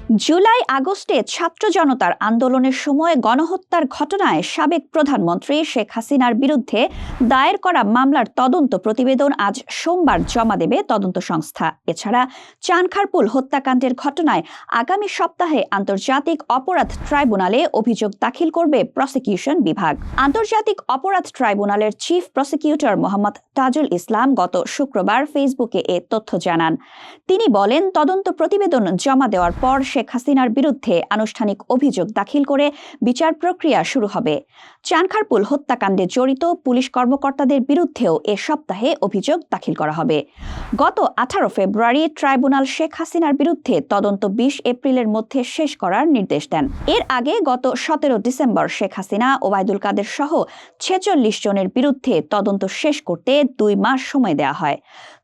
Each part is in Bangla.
জুলাই আগস্টে ছাত্র জনতার আন্দোলনের সময় গণহত্যার ঘটনায় সাবেক প্রধানমন্ত্রী শেখ হাসিনার বিরুদ্ধে দায়ের করা মামলার তদন্ত প্রতিবেদন আজ সোমবার জমা দেবে তদন্ত সংস্থা। এছাড়া চানখারপুল হত্যাকাণ্ডের ঘটনায় আগামী সপ্তাহে আন্তর্জাতিক অপরাধ ট্রাইব্যুনালে অভিযোগ দাখিল করবে প্রসিকিউশন বিভাগ। আন্তর্জাতিক অপরাধ ট্রাইব্যুনালের চিফ প্রসিকিউটর মোহাম্মদ তাজুল ইসলাম গত শুক্রবার ফেসবুকে এ তথ্য জানান। তিনি বলেন, তদন্ত প্রতিবেদন জমা দেওয়ার পর শেখ হাসিনার বিরুদ্ধে আনুষ্ঠানিক অভিযোগ দাখিল করে বিচার প্রক্রিয়া শুরু হবে। চানখারপুল হত্যাকাণ্ডে জড়িত পুলিশ কর্মকর্তাদের বিরুদ্ধেও এ সপ্তাহে অভিযোগ দাখিল করা হবে। গত 18 ফেব্রুয়ারি ট্রাইব্যুনাল শেখ হাসিনার বিরুদ্ধে তদন্ত 20 এপ্রিলের মধ্যে শেষ করার নির্দেশ দেন। এর আগে গত 17 ডিসেম্বর শেখ হাসিনা, ওবায়দুল কাদের সহ 46 জনের বিরুদ্ধে তদন্ত শেষ করতে 2 মাস সময় দেওয়া হয়।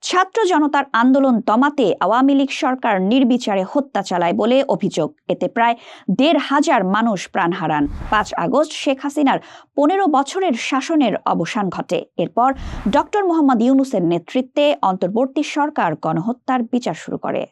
ছাত্র জনতার আন্দোলন দমাতে আওয়ামী লীগ সরকার নির্বিচারে হত্যা চালায় বলে অভিযোগ। এতে প্রায় 1,500 মানুষ প্রাণ হারান। 5 আগস্ট শেখ হাসিনার 15 বছরের শাসনের অবসান ঘটে। এরপর ডক্টর মোহাম্মদ ইউনূসের নেতৃত্বে অন্তর্বর্তী সরকার গণহত্যার বিচার শুরু করে।